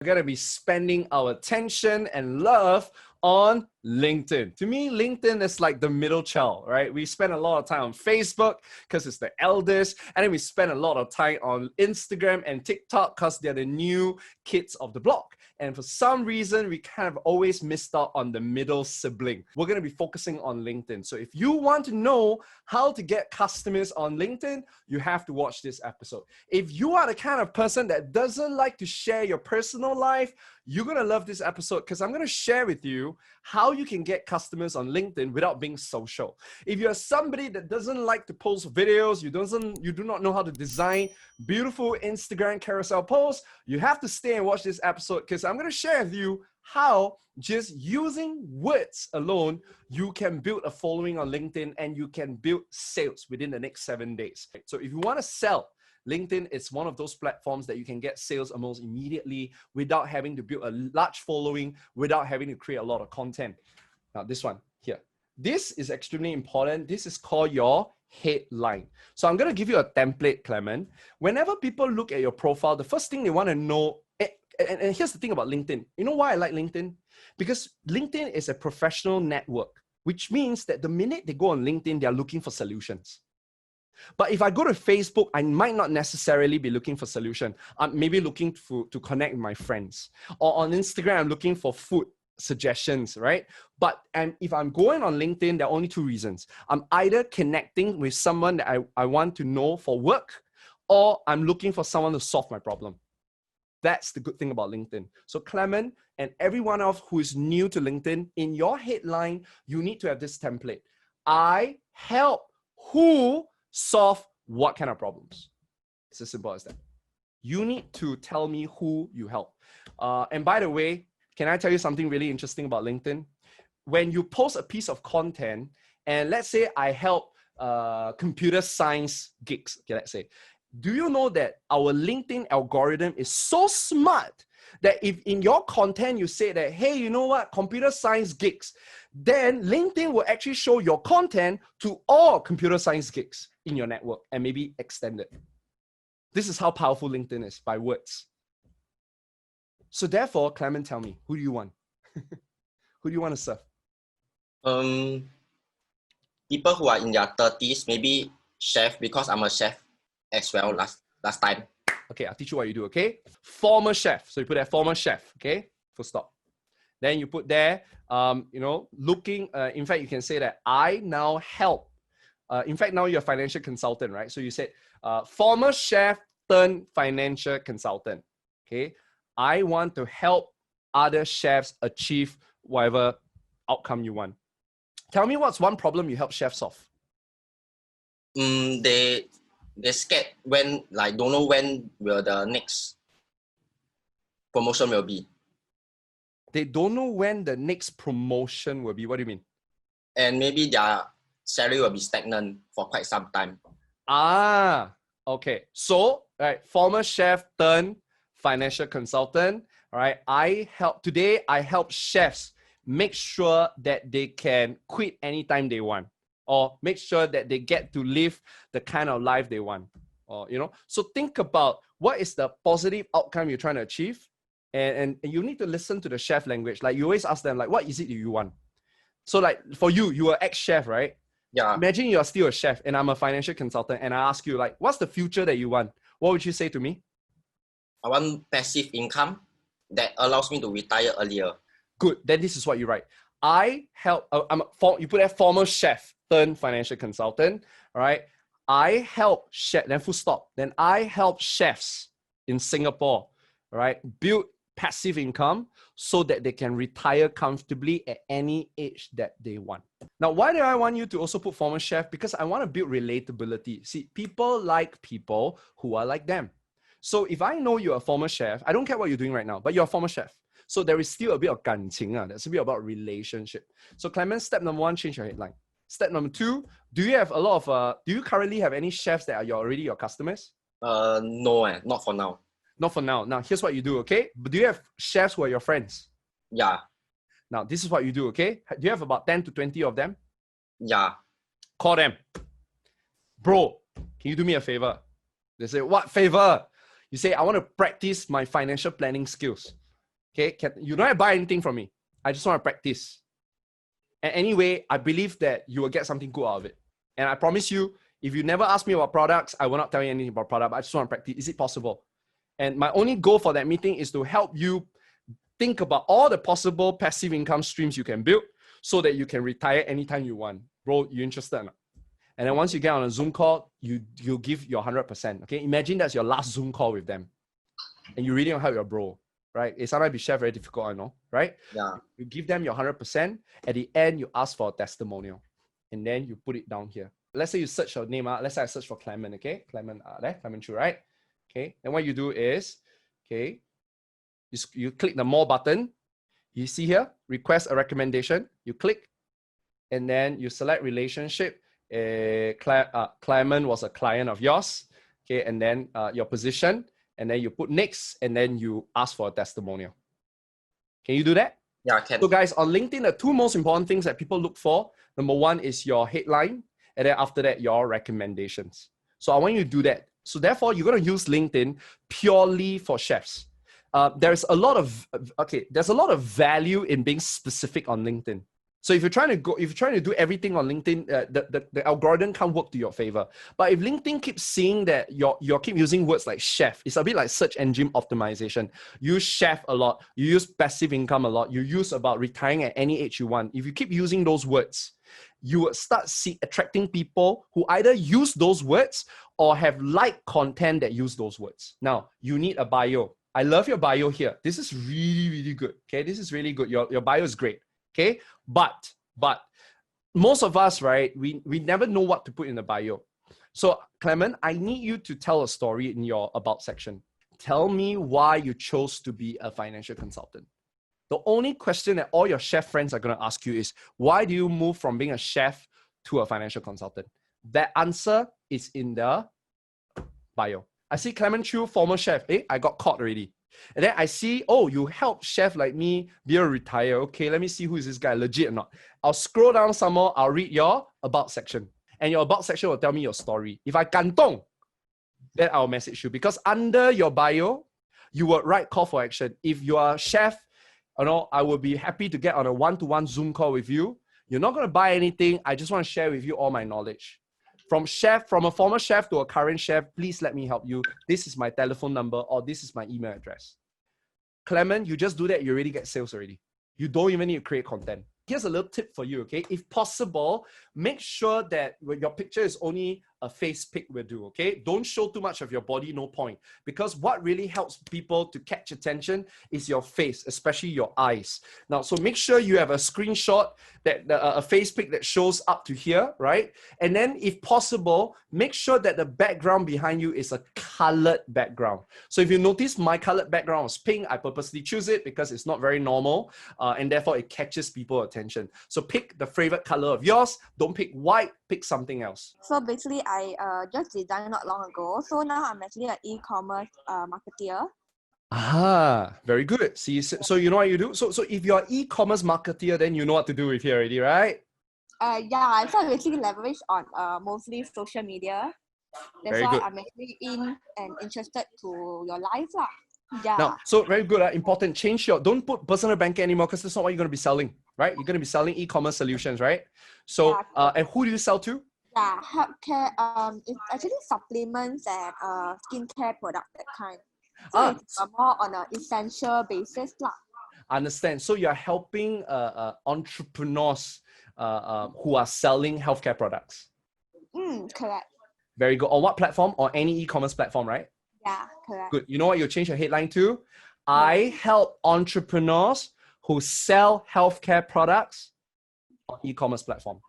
We're going to be spending our attention and love on LinkedIn. To me, LinkedIn is like the middle child, right? We spend a lot of time on Facebook because it's the eldest, and then we spend a lot of time on Instagram and TikTok because they're the new kids of the block. And for some reason, we kind of always missed out on the middle sibling. We're going to be focusing on LinkedIn. So if you want to know how to get customers on LinkedIn, you have to watch this episode. If you are the kind of person that doesn't like to share your personal life, you're going to love this episode because I'm going to share with you how you can get customers on LinkedIn without being social. If you're somebody that doesn't like to post videos, you do not know how to design beautiful Instagram carousel posts, you have to stay and watch this episode because I'm going to share with you how just using words alone, you can build a following on LinkedIn and you can build sales within the next 7 days. So if you want to sell, LinkedIn is one of those platforms that you can get sales almost immediately without having to build a large following, without having to create a lot of content. Now, this one here. This is extremely important. This is called your headline. So I'm going to give you a template, Clement. Whenever people look at your profile, the first thing they want to know, and here's the thing about LinkedIn. You know why I like LinkedIn? Because LinkedIn is a professional network, which means that the minute they go on LinkedIn, they're looking for solutions. But if I go to Facebook, I might not necessarily be looking for solution. I'm maybe looking to connect with my friends. Or on Instagram, I'm looking for food suggestions, right? But if I'm going on LinkedIn, there are only two reasons. I'm either connecting with someone that I want to know for work, or I'm looking for someone to solve my problem. That's the good thing about LinkedIn. So Clement and everyone else who is new to LinkedIn, in your headline, you need to have this template. I help who solve what kind of problems. It's as simple as that. You need to tell me who you help. And by the way, can I tell you something really interesting about LinkedIn? When you post a piece of content, and let's say I help computer science geeks, okay, let's say, do you know that our LinkedIn algorithm is so smart that if in your content you say that, hey, you know what, computer science geeks, then LinkedIn will actually show your content to all computer science geeks in your network and maybe extend it. This is how powerful LinkedIn is, by words. So therefore, Clement, tell me, who do you want? Who do you want to serve? People who are in their 30s, maybe chef, because I'm a chef as well last time. Okay, I'll teach you what you do, okay? Former chef. So you put there, former chef, okay? Full stop. Then you put there, looking, in fact, you can say that I now help. In fact, now you're a financial consultant, right? So you said, former chef turned financial consultant, okay? I want to help other chefs achieve whatever outcome you want. Tell me what's one problem you help chefs solve? They're scared when, like, don't know when will the next promotion will be. They don't know when the next promotion will be. What do you mean? And maybe their salary will be stagnant for quite some time. Ah, okay. So, right, former chef turned financial consultant. All right, I help chefs make sure that they can quit anytime they want, or make sure that they get to live the kind of life they want. Or, so think about what is the positive outcome you're trying to achieve. And you need to listen to the chef language. Like, you always ask them, like, what is it you want? So like for you are ex-chef, right? Yeah. Imagine you're still a chef and I'm a financial consultant and I ask you, like, what's the future that you want? What would you say to me? I want passive income that allows me to retire earlier. Good. Then this is what you write. I help, you put that former chef turned financial consultant, all right? I help chef, then full stop. Then I help chefs in Singapore, all right, build passive income so that they can retire comfortably at any age that they want. Now, why do I want you to also put former chef? Because I want to build relatability. See, people like people who are like them. So if I know you're a former chef, I don't care what you're doing right now, but you're a former chef. So there is still a bit of 感情. That's a bit about relationship. So Clement, step number 1, change your headline. Step number 2, do you currently have any chefs that are already your customers? No, not for now. Not for now. Now, here's what you do, okay? But do you have chefs who are your friends? Yeah. Now, this is what you do, okay? Do you have about 10 to 20 of them? Yeah. Call them. Bro, can you do me a favor? They say, what favor? You say, I want to practice my financial planning skills. Okay, you don't have to buy anything from me. I just want to practice. And anyway, I believe that you will get something good out of it. And I promise you, if you never ask me about products, I will not tell you anything about product, but I just want to practice. Is it possible? And my only goal for that meeting is to help you think about all the possible passive income streams you can build so that you can retire anytime you want. Bro, you interested or not? And then once you get on a Zoom call, you give your 100%. Okay, imagine that's your last Zoom call with them, and you really want to help your bro, right? It's sometimes be share very difficult, I know, right? Yeah. You give them your 100%. At the end, you ask for a testimonial, and then you put it down here. Let's say you search your name out. Let's say I search for Clement. Okay, Clement there, Clement Chu, right? Okay, and what you do is, okay, you click the more button. You see here, request a recommendation. You click, and then you select relationship. Clement was a client of yours. Okay, and then your position, and then you put next, and then you ask for a testimonial. Can you do that? Yeah, I can. So guys, on LinkedIn, the two most important things that people look for, number one is your headline, and then after that, your recommendations. So I want you to do that. So therefore, you're going to use LinkedIn purely for chefs. There's a lot of value in being specific on LinkedIn. So if you're trying to do everything on LinkedIn, the algorithm can't work to your favor. But if LinkedIn keeps seeing that you keep using words like chef, it's a bit like search engine optimization. You use chef a lot, you use passive income a lot, you use about retiring at any age you want. If you keep using those words, you will start attracting people who either use those words or have like content that use those words. Now, you need a bio. I love your bio here. This is really, really good. Okay, this is really good. Your bio is great. Okay, but most of us, right, we never know what to put in the bio. So Clement, I need you to tell a story in your about section. Tell me why you chose to be a financial consultant. The only question that all your chef friends are going to ask you is, why do you move from being a chef to a financial consultant? That answer is in the bio. I see Clement Chu, former chef. I got caught already. And then I see, oh, you help chef like me be able to retire. Okay, let me see who is this guy, legit or not. I'll scroll down some more. I'll read your about section. And your about section will tell me your story. If I kantong, then I'll message you. Because under your bio, you would write call for action. If you are a chef, I will be happy to get on a one-to-one Zoom call with you. You're not going to buy anything. I just want to share with you all my knowledge. From a former chef to a current chef, please let me help you. This is my telephone number or this is my email address. Clement, you just do that, you already get sales already. You don't even need to create content. Here's a little tip for you, okay? If possible, make sure that your picture is only a face pic will do, okay? Don't show too much of your body, no point. Because what really helps people to catch attention is your face, especially your eyes. Now, so make sure you have a screenshot, a face pic that shows up to here, right? And then if possible, make sure that the background behind you is a colored background. So if you notice my colored background was pink, I purposely choose it because it's not very normal and therefore it catches people's attention. So pick the favorite color of yours. Don't pick white, pick something else. So basically, I just designed not long ago. So now I'm actually an e-commerce marketeer. Ah, very good. See, so you know what you do? So if you're an e-commerce marketeer, then you know what to do with here already, right? Yeah, so I basically leverage on mostly social media. That's very why good. I'm actually in and interested to your life lah. Yeah. Now, so very good. Important. Don't put personal banking anymore because that's not what you're going to be selling, right? You're going to be selling e-commerce solutions, right? So, and who do you sell to? Yeah, healthcare. It's actually supplements and skincare product, that kind. So it's more on an essential basis lah. Understand. So you're helping entrepreneurs who are selling healthcare products. Correct. Very good. On what platform? On any e-commerce platform, right? Yeah, correct. Good. You know what you change your headline to? I help entrepreneurs who sell healthcare products on e-commerce platform.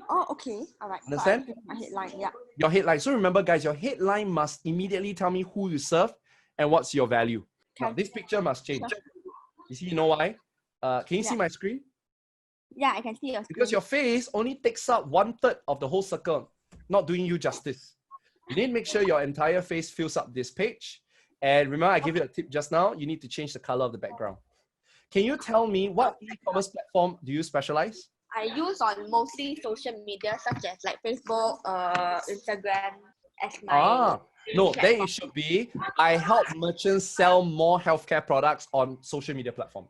Oh, okay. All right. Understand? So my headline, yeah. Your headline. So remember, guys, your headline must immediately tell me who you serve and what's your value. Now, this picture must change. You know why? Can you see my screen? Yeah, I can see your screen. Because your face only takes up 1/3 of the whole circle, not doing you justice. You need to make sure your entire face fills up this page. And remember, I gave you a tip just now. You need to change the color of the background. Can you tell me what e-commerce platform do you specialize? I use on mostly social media such as like Facebook, Instagram. as my No, then platform. it should be I help merchants sell more healthcare products on social media platform.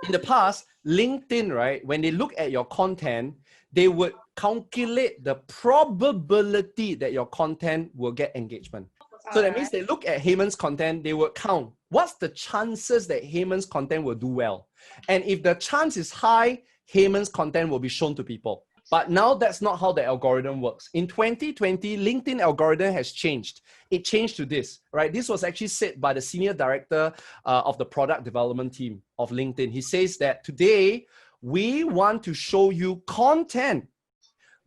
In the past, LinkedIn, right, when they look at your content, they would calculate the probability that your content will get engagement. So that means they look at Heyman's content, they would count what's the chances that Heyman's content will do well. And if the chance is high, Heyman's content will be shown to people. But now that's not how the algorithm works. In 2020, LinkedIn algorithm has changed. It changed to this, right? This was actually said by the senior director of the product development team of LinkedIn. He says that today, we want to show you content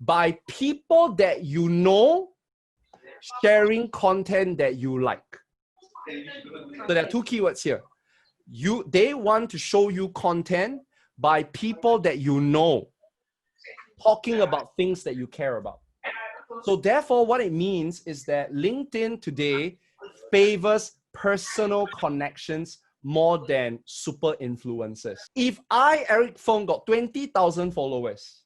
by people that you know sharing content that you like. So there are two keywords here. They want to show you content by people that you know, talking about things that you care about. So therefore, what it means is that LinkedIn today favors personal connections more than super influencers. If I, Eric Fong, got 20,000 followers,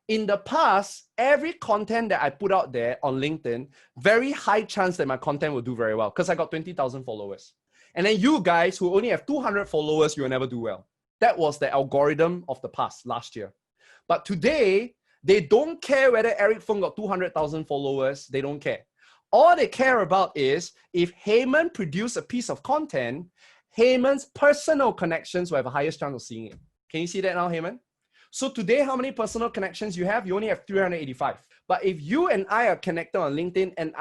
in the past, every content that I put out there on LinkedIn, very high chance that my content will do very well because I got 20,000 followers. And then you guys who only have 200 followers, you will never do well. That was the algorithm of the past last year. But today, they don't care whether Eric Fong got 200,000 followers. They don't care. All they care about is if Heyman produced a piece of content, Heyman's personal connections will have a highest chance of seeing it. Can you see that now, Heyman? So today, how many personal connections you have? You only have 385. But if you and I are connected on LinkedIn and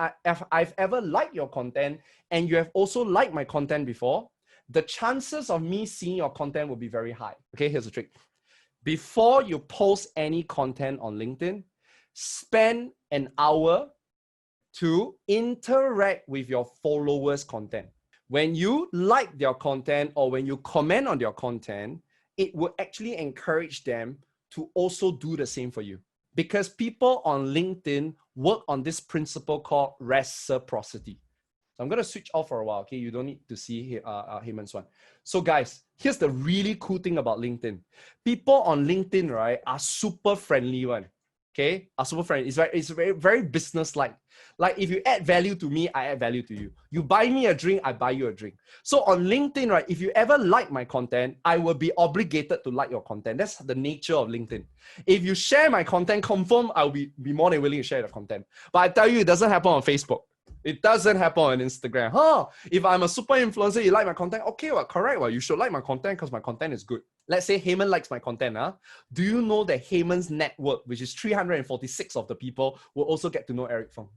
I've ever liked your content and you have also liked my content before, the chances of me seeing your content will be very high. Okay, here's the trick. Before you post any content on LinkedIn, spend an hour to interact with your followers' content. When you like their content or when you comment on their content, it will actually encourage them to also do the same for you. Because people on LinkedIn work on this principle called reciprocity. So I'm going to switch off for a while, okay? You don't need to see Heyman's one. So guys, here's the really cool thing about LinkedIn. People on LinkedIn, right, are super friendly one. Okay, are super friendly. It's very, very business-like. Like if you add value to me, I add value to you. You buy me a drink, I buy you a drink. So on LinkedIn, right, if you ever like my content, I will be obligated to like your content. That's the nature of LinkedIn. If you share my content, confirm I'll be more than willing to share the content. But I tell you, it doesn't happen on Facebook. It doesn't happen on Instagram. If I'm a super influencer, you like my content? Okay, well, correct. Well, you should like my content because my content is good. Let's say Heyman likes my content. Do you know that Heyman's network, which is 346 of the people, will also get to know Eric Fong?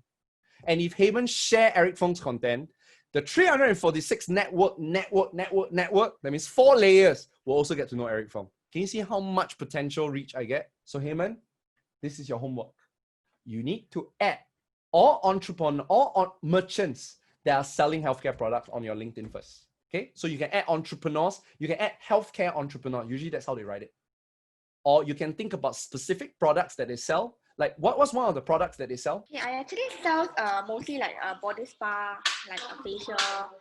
And if Heyman share Eric Fong's content, the 346 network, that means 4 layers, will also get to know Eric Fong. Can you see how much potential reach I get? So Heyman, this is your homework. You need to add all entrepreneurs, all merchants that are selling healthcare products on your LinkedIn first. Okay, so you can add entrepreneurs, you can add healthcare entrepreneur. Usually that's how they write it. Or you can think about specific products that they sell. Like what was one of the products that they sell? Yeah, I actually sell mostly like a body spa, like a facial.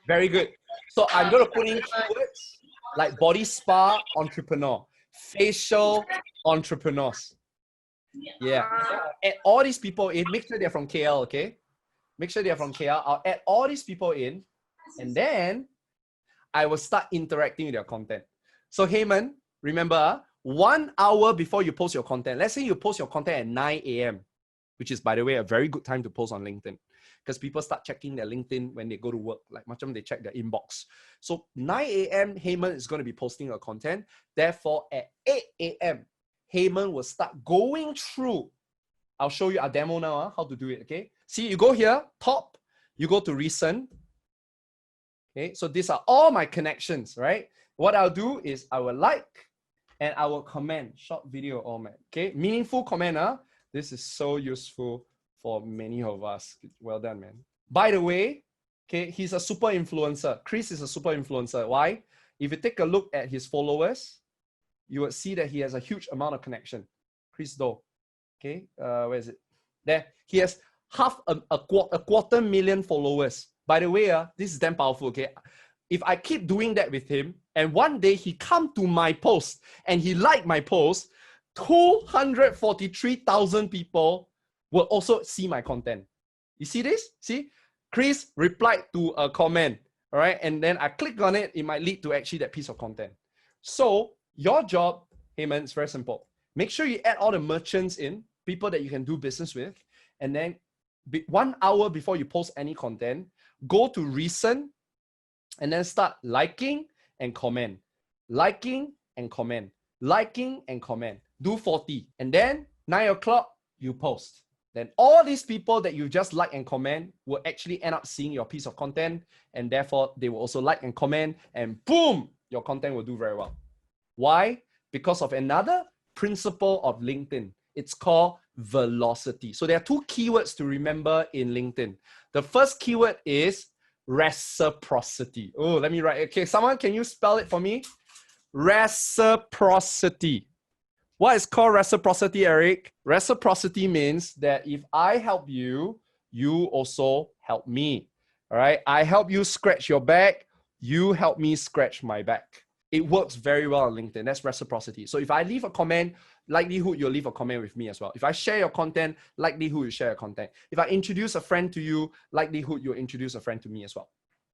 Very good. So I'm going to put in keywords like body spa entrepreneur, facial entrepreneurs. Yeah. Add all these people in. Make sure they're from KL, okay? Make sure they're from KL. I'll add all these people in. And then I will start interacting with your content. So Heyman, remember, 1 hour before you post your content, let's say you post your content at 9 a.m., which is, by the way, a very good time to post on LinkedIn because people start checking their LinkedIn when they go to work. Like much of them, they check their inbox. So 9 a.m., Heyman is going to be posting your content. Therefore, at 8 a.m., Heyman will start going through. I'll show you a demo now, how to do it, okay? See, you go here, top, you go to recent. Okay, so these are all my connections, right? What I'll do is I will like and I will comment, short video, all man. Okay, meaningful comment. This is so useful for many of us. Well done, man. By the way, okay, he's a super influencer. Chris is a super influencer. Why? If you take a look at his followers, you would see that he has a huge amount of connection. Chris Do. Okay, where is it? There. He has a 250,000 followers. By the way, this is damn powerful, okay? If I keep doing that with him, and one day he come to my post and he liked my post, 243,000 people will also see my content. You see this? See? Chris replied to a comment, all right? And then I click on it, it might lead to actually that piece of content. So your job, Heyman, is very simple. Make sure you add all the merchants in, people that you can do business with, and then 1 hour before you post any content, go to recent and then start liking and comment. Liking and comment. Liking and comment. Do 40. And then 9 o'clock, you post. Then all these people that you just like and comment will actually end up seeing your piece of content, and therefore they will also like and comment, and boom, your content will do very well. Why? Because of another principle of LinkedIn. It's called velocity. So there are 2 keywords to remember in LinkedIn. The first keyword is reciprocity. Oh, let me write. Okay, someone, can you spell it for me? Reciprocity. What is called reciprocity, Eric? Reciprocity means that if I help you, you also help me. All right? I help you scratch your back, you help me scratch my back. It works very well on LinkedIn. That's reciprocity. So if I leave a comment, likelihood you'll leave a comment with me as well. If I share your content, likelihood you share your content. If I introduce a friend to you, likelihood you'll introduce a friend to me as well.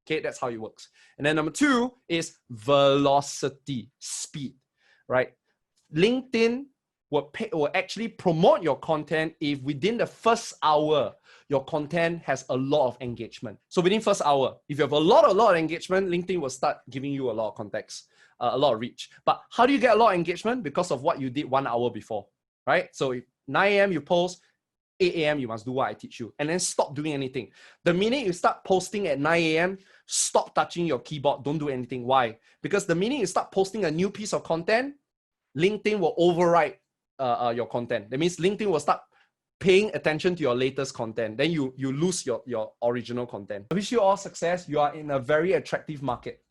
Okay, that's how it works. And then number 2 is velocity, speed, right? LinkedIn will actually promote your content if within the first hour, your content has a lot of engagement. So within first hour, if you have a lot of engagement, LinkedIn will start giving you a lot of context, a lot of reach. But how do you get a lot of engagement? Because of what you did 1 hour before, right? So if 9 a.m. you post, 8 a.m. you must do what I teach you, and then stop doing anything. The minute you start posting at 9 a.m., stop touching your keyboard, don't do anything. Why? Because the minute you start posting a new piece of content, LinkedIn will override your content. That means LinkedIn will start paying attention to your latest content. Then you lose your original content. I wish you all success. You are in a very attractive market.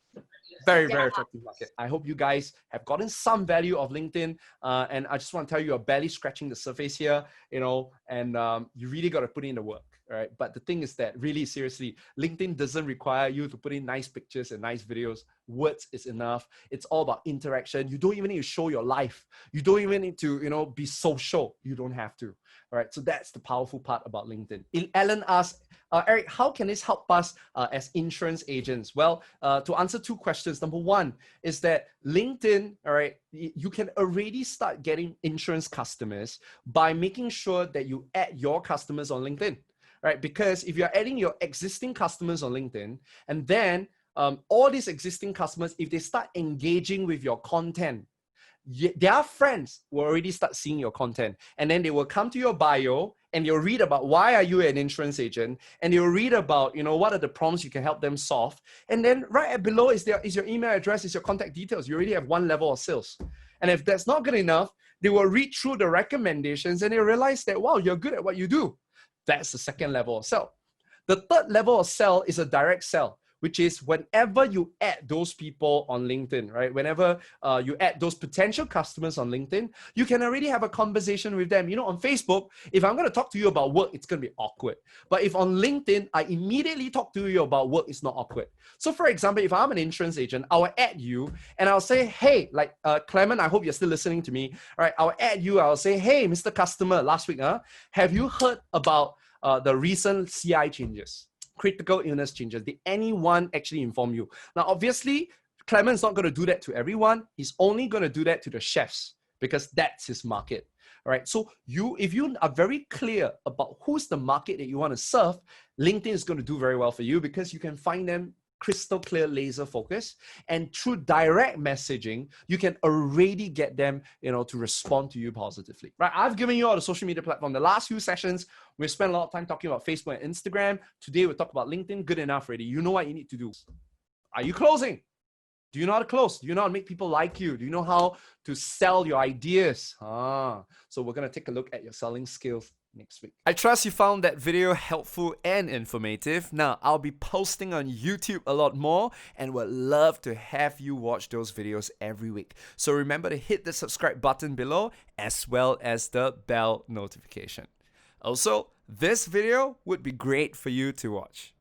Very attractive market. I hope you guys have gotten some value of LinkedIn. And I just want to tell you, you're barely scratching the surface here, and you really got to put in the work. Right? But the thing is that really seriously, LinkedIn doesn't require you to put in nice pictures and nice videos. Words is enough. It's all about interaction. You don't even need to show your life. You don't even need to, be social. You don't have to. All right. So that's the powerful part about LinkedIn. Alan asked, Eric, how can this help us as insurance agents? Well, to answer 2 questions. Number 1 is that LinkedIn, all right, you can already start getting insurance customers by making sure that you add your customers on LinkedIn. Right? Because if you're adding your existing customers on LinkedIn, and then all these existing customers, if they start engaging with your content, their friends will already start seeing your content. And then they will come to your bio and they'll read about why are you an insurance agent, and they'll read about, what are the problems you can help them solve. And then right below is your email address, is your contact details. You already have 1 level of sales. And if that's not good enough, they will read through the recommendations and they realize that, wow, you're good at what you do. That's the 2nd level of sell. The 3rd level of sell is a direct sell, which is whenever you add those people on LinkedIn, right? Whenever you add those potential customers on LinkedIn, you can already have a conversation with them. On Facebook, if I'm going to talk to you about work, it's going to be awkward. But if on LinkedIn, I immediately talk to you about work, it's not awkward. So for example, if I'm an insurance agent, I will add you and I'll say, hey, like Clement, I hope you're still listening to me. All right, I'll add you. I'll say, hey, Mr. Customer, last week, have you heard about the recent CI changes? Critical illness changes. Did anyone actually inform you? Now, obviously, Clement's not going to do that to everyone. He's only going to do that to the chefs because that's his market. All right. So if you are very clear about who's the market that you want to serve, LinkedIn is going to do very well for you because you can find them crystal clear, laser focus, and through direct messaging, you can already get them, to respond to you positively, right? I've given you all the social media platform. The last few sessions, we've spent a lot of time talking about Facebook and Instagram. Today, we'll talk about LinkedIn. Good enough already. You know what you need to do. Are you closing? Do you know how to close? Do you know how to make people like you? Do you know how to sell your ideas? So we're going to take a look at your selling skills next week. I trust you found that video helpful and informative. Now, I'll be posting on YouTube a lot more and would love to have you watch those videos every week. So remember to hit the subscribe button below as well as the bell notification. Also, this video would be great for you to watch.